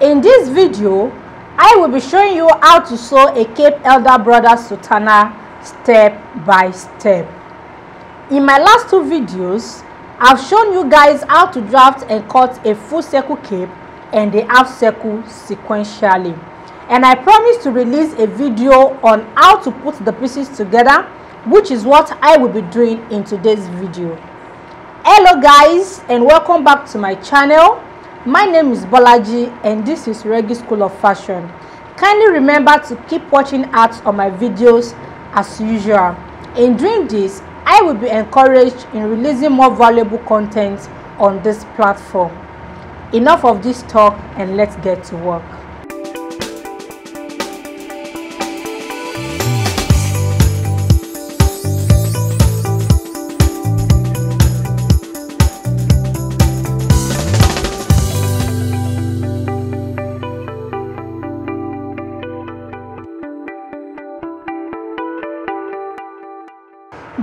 In this video, I will be showing you how to sew a Cape elder brother sutana step by step. In my last two videos, I've shown you guys how to draft and cut a full circle cape and a half circle sequentially. And I promised to release a video on how to put the pieces together, which is what I will be doing in today's video. Hello guys, and welcome back to my channel. My name is Bolaji and this is Reggie School of Fashion. Kindly remember to keep watching out on my videos as usual. In doing this, I will be encouraged in releasing more valuable content on this platform. Enough of this talk and let's get to work.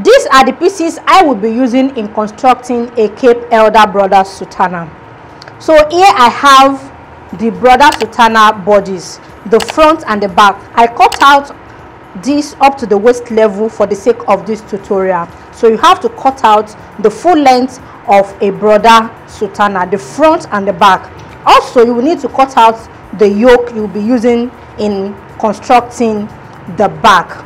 These are the pieces I will be using in constructing a Cape elder brother sutana. So here I have the brother sutana bodies, the front and the back. I cut out this up to the waist level for the sake of this tutorial. So you have to cut out the full length of a brother sutana, the front and the back. Also, you will need to cut out the yoke you'll be using in constructing the back.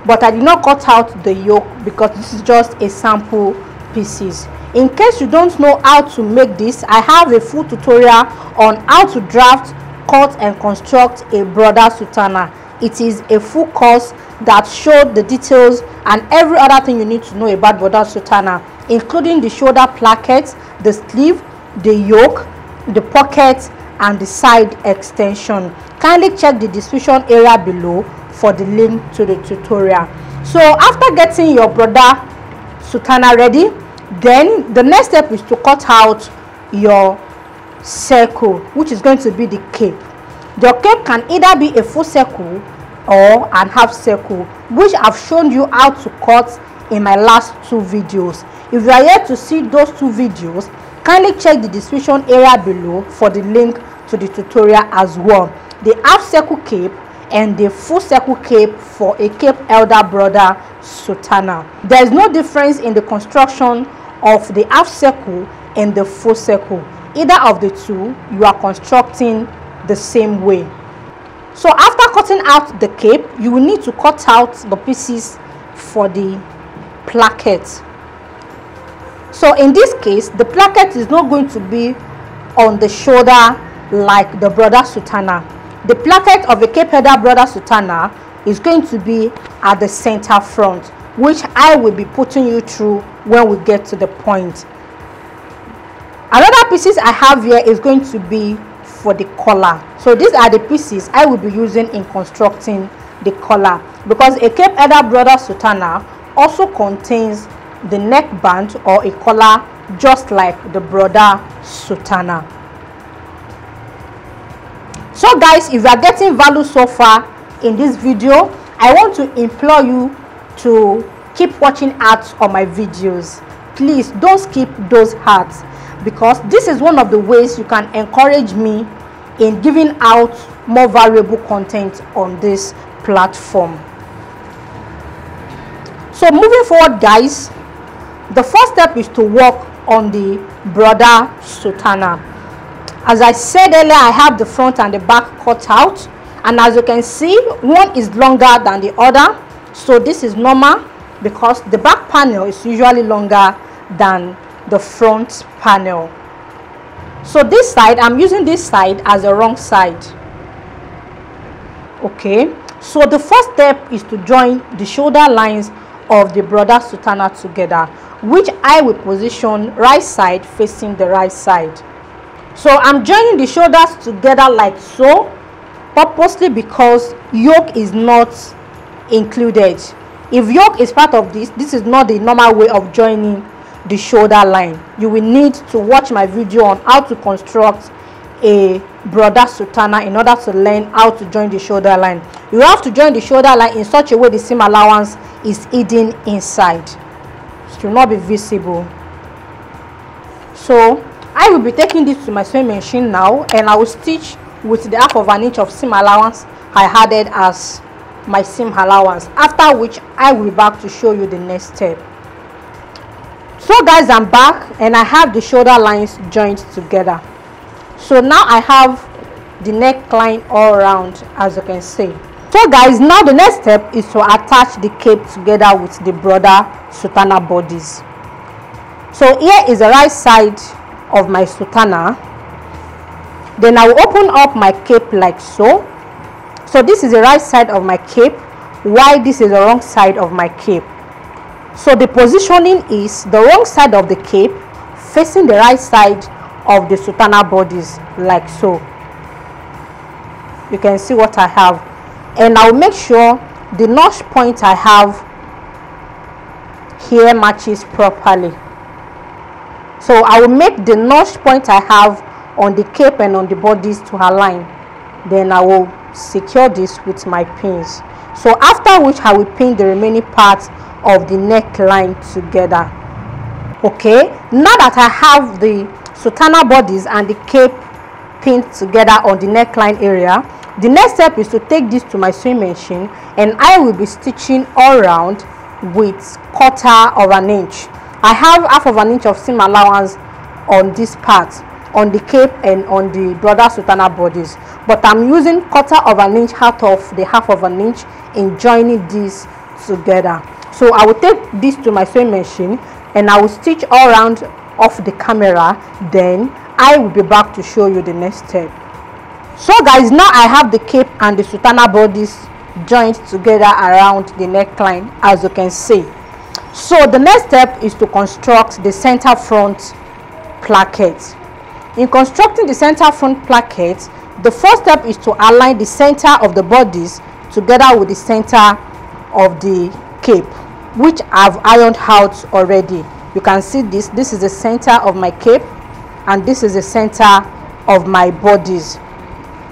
But I did not cut out the yoke because this is just a sample pieces. In case you don't know how to make this, I have a full tutorial on how to draft, cut and construct a brother sutana. It is a full course that shows the details and every other thing you need to know about brother sutana, including the shoulder placket, the sleeve, the yoke, the pocket and the side extension. Kindly check the description area below for the link to the tutorial. So after getting your brother sutana ready, then the next step is to cut out your circle, which is going to be the cape. Your cape can either be a full circle or an half circle, which I've shown you how to cut in my last two videos. If you are yet to see those two videos, kindly check the description area below for the link to the tutorial as well. The half circle cape and the full circle cape for a Cape elder brother sutana. There is no difference in the construction of the half circle and the full circle. Either of the two, you are constructing the same way. So after cutting out the cape, you will need to cut out the pieces for the placket. So in this case, the placket is not going to be on the shoulder like the brother sutana. The placket of the Cape elder brother sutana is going to be at the center front, which I will be putting you through when we get to the point. Another pieces I have here is going to be for the collar. So these are the pieces I will be using in constructing the collar, because a Cape elder brother sutana also contains the neckband or a collar just like the brother sutana. So guys, if you are getting value so far in this video, I want to implore you to keep watching out on my videos. Please don't skip those ads, because this is one of the ways you can encourage me in giving out more valuable content on this platform. So moving forward guys, the first step is to work on the brother sutana. As I said earlier, I have the front and the back cut out, and as you can see, one is longer than the other. So this is normal because the back panel is usually longer than the front panel. So this side, I'm using this side as a wrong side. Okay, so the first step is to join the shoulder lines of the brother sutana together, which I will position right side facing the right side. So I'm joining the shoulders together like so, purposely because yoke is not included. If yoke is part of this, this is not the normal way of joining the shoulder line. You will need to watch my video on how to construct a brother sutana in order to learn how to join the shoulder line. You have to join the shoulder line in such a way the seam allowance is hidden inside. It will not be visible. So I will be taking this to my sewing machine now, and I will stitch with the half of an inch of seam allowance I added as my seam allowance, after which I will be back to show you the next step. So guys, I'm back and I have the shoulder lines joined together. So now I have the neckline all around, as you can see. So guys, now the next step is to attach the cape together with the broader Sutana bodies. So here is the right side of my Sutana. Then I will open up my cape like so. So this is the right side of my cape, while this is the wrong side of my cape. So the positioning is the wrong side of the cape facing the right side of the Sutana bodies like so. You can see what I have, and I'll make sure the notch point I have here matches properly. So I will make the notch point I have on the cape and on the bodies to align. Then I will secure this with my pins. So after which I will pin the remaining parts of the neckline together. Okay, now that I have the Sutana bodies and the cape pinned together on the neckline area, the next step is to take this to my sewing machine, and I will be stitching all around with 1/4 of an inch. I have half of an inch of seam allowance on this part, on the cape and on the broader Sutana bodies, but I'm using 1/4 of an inch out of the half of an inch in joining these together. So I will take this to my sewing machine and I will stitch all around off the camera. Then I will be back to show you the next step. So guys, now I have the cape and the Sutana bodies joined together around the neckline, as you can see. So the next step is to construct the center front placket. In constructing the center front placket, the first step is to align the center of the bodies together with the center of the cape, which I've ironed out already. You can see this is the center of my cape and this is the center of my bodies.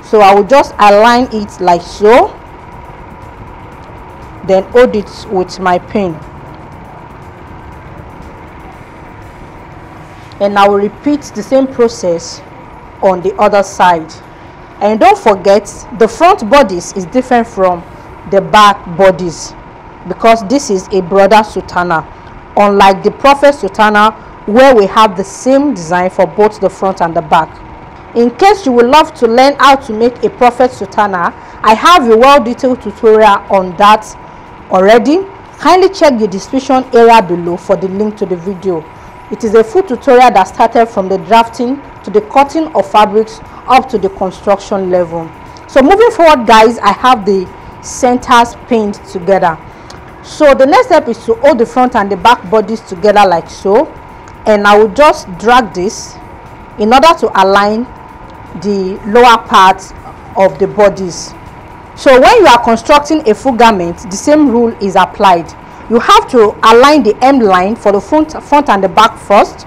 So I will just align it like so, then hold it with my pin, and I will repeat the same process on the other side. And don't forget, the front bodies is different from the back bodies because this is a broader Sutana, unlike the Prophet Sutana where we have the same design for both the front and the back. In case you would love to learn how to make a Prophet Sutana, I have a well-detailed tutorial on that already. Kindly check the description area below for the link to the video. It is a full tutorial that started from the drafting to the cutting of fabrics up to the construction level. So moving forward guys, I have the centers pinned together. So the next step is to hold the front and the back bodies together like so, and I will just drag this in order to align the lower parts of the bodies. So when you are constructing a full garment, the same rule is applied. You have to align the hem line for the front and the back first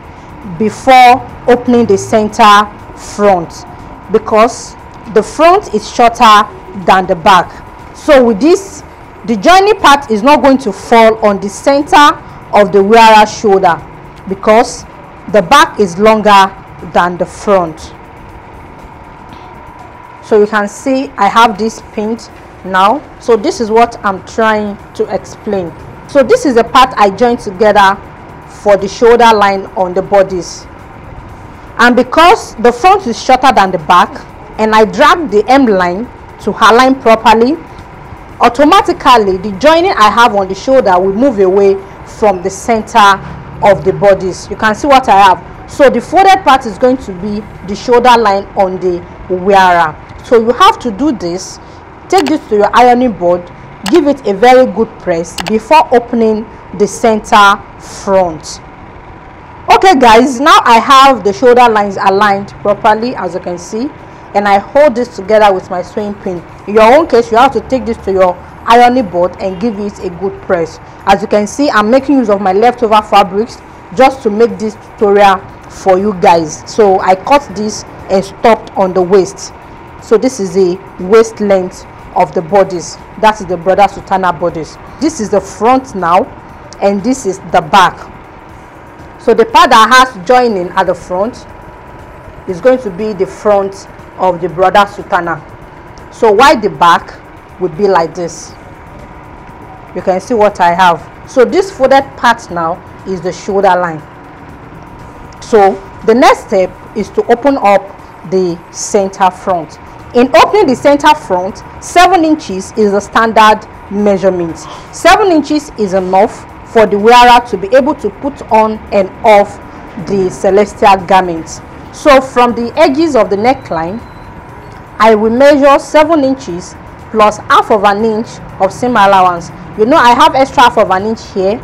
before opening the center front, because the front is shorter than the back. So with this, the joining part is not going to fall on the center of the wearer's shoulder because the back is longer than the front. So you can see I have this pinned now. So this is what I'm trying to explain. So this is the part I joined together for the shoulder line on the bodies, and because the front is shorter than the back and I drag the hem line to align properly, automatically the joining I have on the shoulder will move away from the center of the bodies. You can see what I have. So the folded part is going to be the shoulder line on the wearer. So you have to do this. Take this to your ironing board, give it a very good press before opening the center front. Okay guys, now I have the shoulder lines aligned properly, as you can see, and I hold this together with my sewing pin. In your own case, you have to take this to your ironing board and give it a good press. As you can see, I'm making use of my leftover fabrics just to make this tutorial for you guys. So I cut this and stopped on the waist. So this is the waist length of the bodies. That is the broader Sutana bodies. This is the front now, and this is the back. So the part that has joining at the front is going to be the front of the brother Sutana. So while the back would be like this, you can see what I have. So this folded part now is the shoulder line. So the next step is to open up the center front. In opening the center front, 7 inches is the standard measurement. 7 inches is enough for the wearer to be able to put on and off the celestial garment. So from the edges of the neckline, I will measure 7 inches plus half of an inch of seam allowance. You know, I have extra half of an inch here,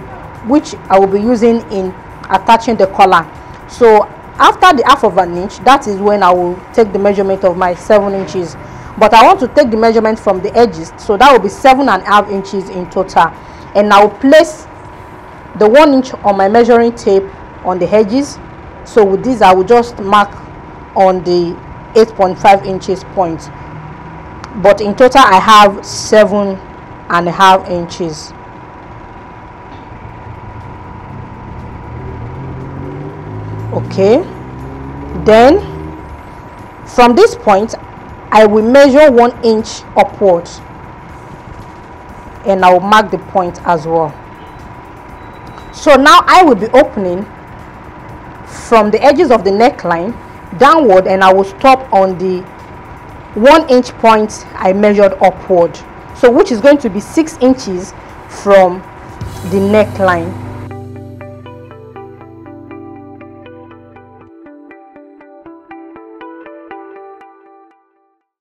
which I will be using in attaching the collar. So after the half of an inch, that is when I will take the measurement of my 7 inches. But I want to take the measurement from the edges, so that will be 7.5 inches in total. And I will place the 1 inch on my measuring tape on the edges. So with this, I will just mark on the 8.5 inches point. But in total, I have 7.5 inches. Okay, then from this point I will measure 1 inch upwards, and I will mark the point as well. So now I will be opening from the edges of the neckline downward, and I will stop on the 1 inch point I measured upward, so which is going to be 6 inches from the neckline.